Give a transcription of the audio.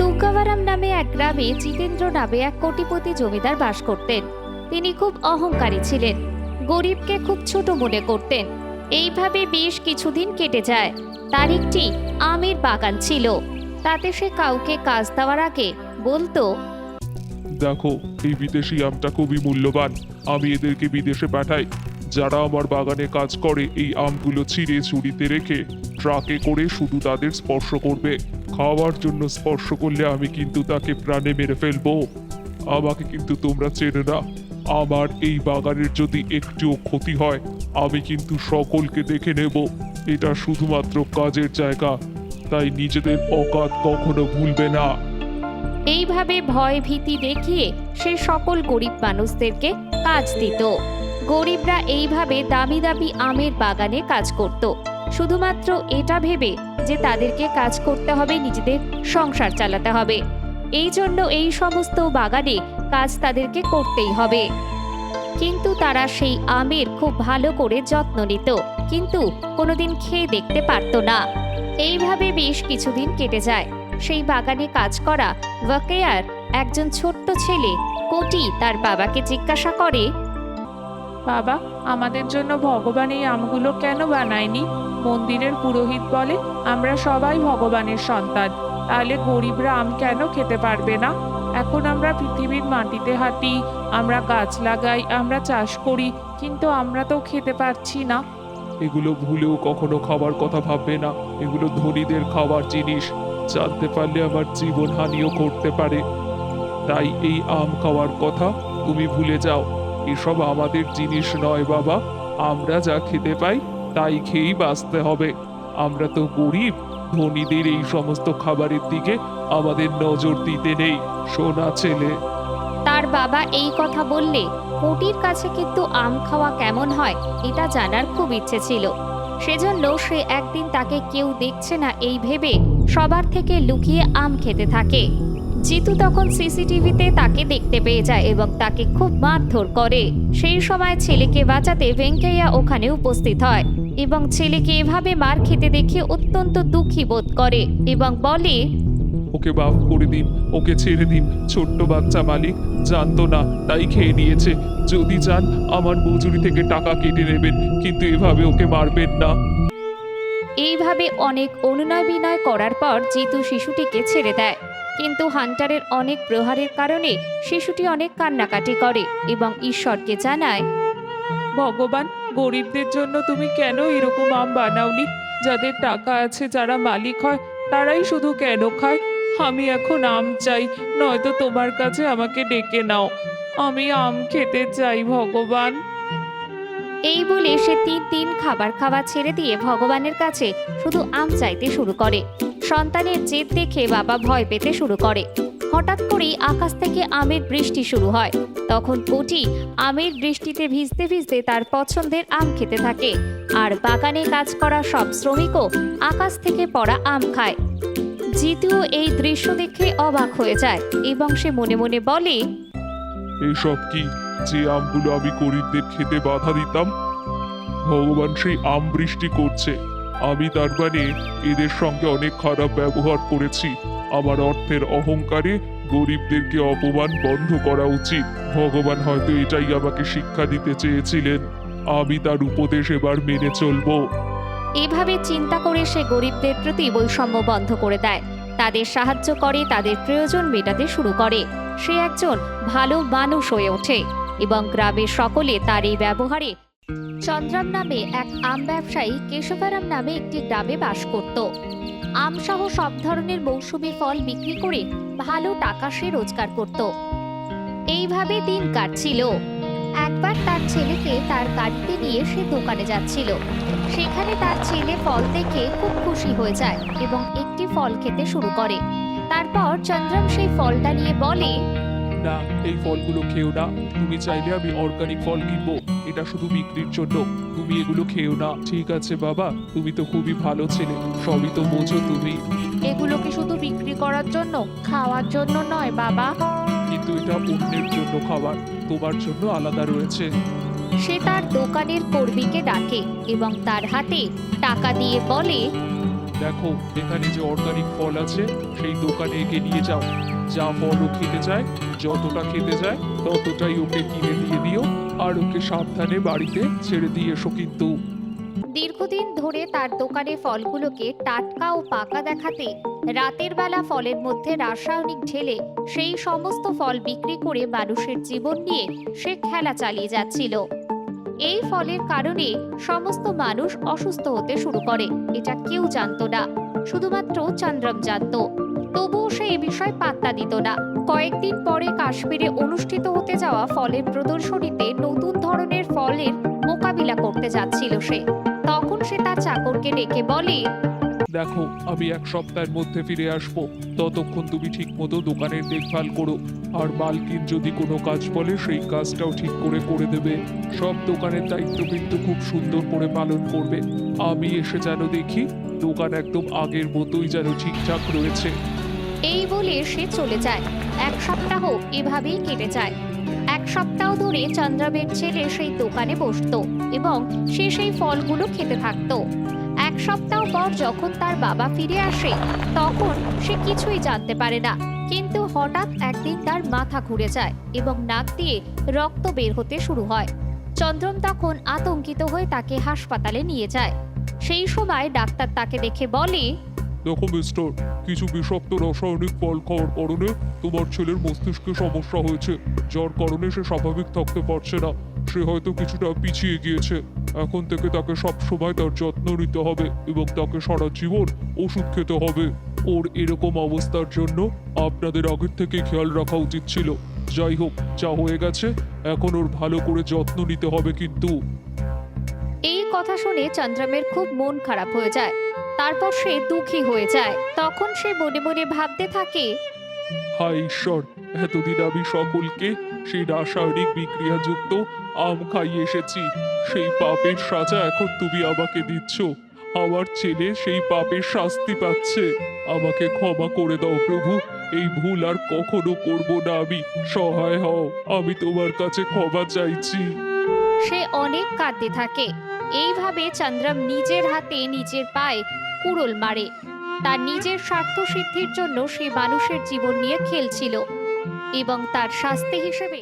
তুঙ্গাবারাম নামে এক গ্রামে জিতেন্দ্র নামে এক কোটিপতি জমিদার বাস করতেন। তিনি খুব অহংকারী ছিলেন, গরিবকে খুব ছোট মনে করতেন। এইভাবে বেশ কিছুদিন কেটে যায়। তার একটি আমের বাগান ছিল। তাতে সে কাউকে কাজ দেওয়ার আগে বলতো, দেখো, এই বিদেশি আমটা খুবই মূল্যবান, আমি এদেরকে বিদেশে পাঠাই। যারা আমার বাগানে কাজ করে এই আমগুলো ছিঁড়ে ঝুড়িতে রেখে ট্রাকে করে শুধু তাদের স্পর্শ করবে। খাওয়ার জন্য স্পর্শ করলে আমি কিন্তু তাকে প্রাণে মেরে ফেলবো। আমাকে কিন্তু তোমরা চেনো না। আমার এই বাগানের যদি একটুও ক্ষতি হয় আমি কিন্তু সকলকে দেখে নেব। এটা শুধুমাত্র কাজের জায়গা, তাই নিজেদের অকাত কখনো ভুলবে না। এইভাবে ভয় ভীতি দেখিয়ে সে সকল গরিব মানুষদেরকে কাজ দিত। গরিবরা এইভাবে দামি দামি আমের বাগানে কাজ করত, শুধুমাত্র এটা ভেবে যে তাদেরকে কাজ করতে হবে, নিজেদের সংসার চালাতে হবে। এই জন্য এই সমস্ত বাগানে কাজ তাদেরকে করতেই হবে। কিন্তু তারা সেই আমের খুব ভালো করে যত্ন নিত, কিন্তু কোনোদিন খেয়ে দেখতে পারত না। এইভাবে বেশ কিছুদিন কেটে যায়। সেই বাগানে কাজ করা ওয়াকেয়ার একজন ছোট্ট ছেলে কোটি তার বাবাকে জিজ্ঞাসা করে, বাবা, আমাদের জন্য ভগবান এই আমগুলো কেন বানায়নি? মন্দিরের পুরোহিত বলে আমরা সবাই ভগবানের সন্তান, তাহলে গরিবরা আম কেন খেতে পারবে না? এখন আমরা পৃথিবীর মাটিতে হাঁটি, আমরা গাছ লাগাই, আমরা চাষ করি, কিন্তু আমরা তো খেতে পারছি না। এগুলো ভুলেও কখনো খাবার কথা ভাববে না। এগুলো ধনীদের খাবার জিনিস। জানতে পারলে আমার জীবন হানিও করতে পারে। তাই এই আম খাওয়ার কথা তুমি ভুলে যাও। এসব আমাদের জিনিস নয় বাবা। আমরা যা খেতে পাই তাই খেয়েই বাঁচতে হবে। আমরা তো গরিব, ধনীদের এই সমস্ত খাবারের দিকে আমাদের নজর দিতে নেই। সোনা ছেলে। তার বাবা এই কথা বললে কোটির কাছে কিন্তু আম খাওয়া কেমন হয় এটা জানার খুব ইচ্ছে ছিল। সেজন্য সে একদিন তাকে কেউ দেখছে না এই ভেবে সবার থেকে লুকিয়ে আম খেতে থাকে। জিতু তখন সিসিটিভিতে তাকে দেখতে পেয়ে যায় এবং তাকে খুব মারধর করে। সেই সময় ছেলেকে বাঁচাতে ভেঙ্কাইয়া ওখানে উপস্থিত হয় এবং ছেলেকে এভাবে মার খেতে দেখে অত্যন্ত দুঃখী বোধ করে এবং বলে, ওকে মাফ করে দিন, ওকে ছেড়ে দিন। ছোট্ট বাচ্চা মালিক, জানতো না তাই খেয়ে নিয়েছে। যদি চান আমার মজুরি থেকে টাকা কেটে নেবেন, কিন্তু এভাবে ওকে মারবেন না। এইভাবে অনেক অনুনয় বিনয় করার পর জিতু শিশুটিকে ছেড়ে দেয়। কিন্তু হান্টারের অনেক প্রহারের কারণে শিশুটি অনেক কান্নাকাটি করে এবং ঈশ্বরকে জানায়, ভগবান, গরিবদের জন্য তুমি কেন এরকম আম বানাওনি? যাদের টাকা আছে, যারা মালিক হয়, তারাই শুধু কেন খায়? আমি এখন আম চাই, নয়তো তোমার কাছে আমাকে ডেকে নাও। আমি আম খেতে চাই ভগবান। এই বলে সে 3 দিন খাবার খাওয়া ছেড়ে দিয়ে ভগবানের কাছে শুধু আম চাইতে শুরু করে। সন্তানের জেদ দেখে বাবা ভয় পেতে শুরু করে। হঠাৎ করেই আকাশ থেকে আমের বৃষ্টি শুরু হয়। তখন কোটি আমের বৃষ্টিতে ভিজতে ভিজতে তার পছন্দের আম খেতে থাকে, আর বাগানে কাজ করা সব শ্রমিকও আকাশ থেকে পড়া আম খায়। জিতুও এই দৃশ্য দেখে অবাক হয়ে যায় এবং সে মনে মনে বলে, এইসব কি? যে আমগুলো আমি গরিবদের খেতে বাধা দিতাম, ভগবান সেই আম বৃষ্টি করছে। আমি তার মানে এদের সঙ্গে অনেক খারাপ ব্যবহার করেছি। আমার অর্থের অহংকারে গরিবদেরকে অপমান বন্ধ করা উচিত। ভগবান হয়তো এটাই আমাকে শিক্ষা দিতে চেয়েছিলেন। আমি তার উপদেশ এবার মেনে চলবো। এভাবে চিন্তা করে সে গরিবদের প্রতি বৈষম্য বন্ধ করে দেয়, তাদের সাহায্য করে, তাদের প্রয়োজন মেটাতে শুরু করে। সে একজন ভালো মানুষ হয়ে ওঠে এবং গ্রামের সকলে তার এই ব্যবহারে। চন্দ্রাম নামে এক আম ব্যবসায়ী কেশবারাম নামে একটি গ্রামে বাস করত। আম সহ সব ধরনের মৌসুমী ফল বিক্রি করে ভালো টাকা সে রোজগার করত। এইভাবে দিন কাটছিল। একবার তার ছেলেকে তার গাড়িতে নিয়ে সে দোকানে যাচ্ছিল। সেখানে তার ছেলে ফল দেখে খুব খুশি হয়ে যায় এবং একটি ফল খেতে শুরু করে। তারপর চন্দ্রাম সেই ফলটা নিয়ে বলে, না, এই ফলগুলো খেও না। তুমি চাইলে আমি অর্গানিক ফল কিনবো, এটা শুধু বিক্রির জন্য। তুমি এগুলো খেও না। ঠিক আছে বাবা, তুমি তো খুবই ভালো ছেলে, সবই তো বোঝো তুমি। এগুলো কি শুধু বিক্রি করার জন্য, খাওয়ার জন্য নয় বাবা? কিন্তু এটা অন্যের জন্য খাবার, তোমার জন্য আলাদা রয়েছে। সে তার দোকানের কর্মীকে ডাকে এবং তার হাতে টাকা দিয়ে বলে, দেখো এখানে যে অর্গানিক ফল আছে সেই দোকানে একে নিয়ে যাও। যা ফল ও খেতে চায়, যতটা খেতে চায় ততটাই ওকে কিনে দিয়ে দিও, আর ওকে সাবধানে বাড়িতে ছেড়ে দিয়ে এসো কিন্তু। দীর্ঘদিন ধরে তার দোকানে ফলগুলোকে টাটকা ও পাকা দেখাতে রাতের বেলা ফলের মধ্যে রাসায়নিক ঢেলে সেই সমস্ত ফল বিক্রি করে মানুষের জীবন নিয়ে সে খেলা চালিয়ে যাচ্ছিল। এই ফলের কারণে সমস্ত মানুষ অসুস্থ হতে শুরু করে। এটা কেউ জানতো না, শুধুমাত্র চন্দ্রম জানতো। তবুও সে এ বিষয়ে পাত্তা দিত না। কয়েকদিন পরে কাশ্মীরে অনুষ্ঠিত হতে যাওয়া ফলের প্রদর্শনীতে নতুন ধরনের ফলের মোকাবিলা করতে যাচ্ছিল সে। তখন সে তার চাকরকে ডেকে বলে, দেখো আমি 1 সপ্তাহের মধ্যে ফিরে আসব, ততক্ষণ তুমি ঠিক মতো দোকানের দেখভাল করো। আর মালকিন যদি কোনো কাজ বলে সেই কাজটাও ঠিক করে করে দেবে। সব দোকানের দায়িত্ব কিন্তু খুব সুন্দর করে পালন করবে। আমি এসে যেন দেখি দোকান একদম আগের মতোই যেন ঠিকঠাক রয়েছে। এই বলে সে চলে যায়। 1 সপ্তাহ এভাবেই কেটে যায়। 1 সপ্তাহ ধরে চন্দ্রমের ছেলে সেই দোকানে বসতো এবং সে সেই ফলগুলো খেতে থাকতো। 1 সপ্তাহ পর যখন তার বাবা ফিরে আসে তখন সে কিছুই জানতে পারে না। কিন্তু হঠাৎ একদিন তার মাথা ঘুরে যায় এবং নাক দিয়ে রক্ত বের হতে শুরু হয়। চন্দ্রম তখন আতঙ্কিত হয়ে তাকে হাসপাতালে নিয়ে যায়। সেই সময় ডাক্তার তাকে দেখে বলে, দেখো মিস্টার, কিছু বিষাক্ত রাসায়নিক ফল খাওয়ার কারণে তোমার ছেলের মস্তিষ্কে সমস্যা হয়েছে, যার কারণে সে স্বাভাবিক থাকতে পারছে না। সে হয়তো কিছুটা পিছিয়ে গিয়েছে। এখন থেকে তাকে সব সময় তার যত্ন নিতে হবে এবং তাকে সারা জীবন ওষুধ খেতে হবে। ওর এরকম অবস্থার জন্য আপনাদের আগের থেকে খেয়াল রাখা উচিত ছিল। যাই হোক, যা হয়ে গেছে, এখন ওর ভালো করে যত্ন নিতে হবে কিন্তু। এই কথা শুনে চন্দ্রমের খুব মন খারাপ হয়ে যায়। তারপর সে দুঃখী হয়ে যায়। তখন সে মনে মনে ভাবতে থাকে, হায় ঈশ্বর, এতদিন আমি সকলকে সেই রাসায়নিক বিক্রিয়াযুক্ত আম খাইয়ে এসেছি। সেই পাপের সাজা এখন তুমি আমাকে দিচ্ছ। আমার ছেলে সেই পাপের শাস্তি পাচ্ছে। আমাকে ক্ষমা করে দাও প্রভু, এই ভুল আর কখনো করব না আমি। সহায় হও, আমি তোমার কাছে ক্ষমা চাইছি। সে অনেক কাঁদতে থাকে। এইভাবে চন্দ্রম নিজের হাতে নিজের পায়ে কুড়োল মারে। তার নিজের স্বার্থ সিদ্ধির জন্য সে মানুষের জীবন নিয়ে খেলছিল এবং তার শাস্তি হিসেবে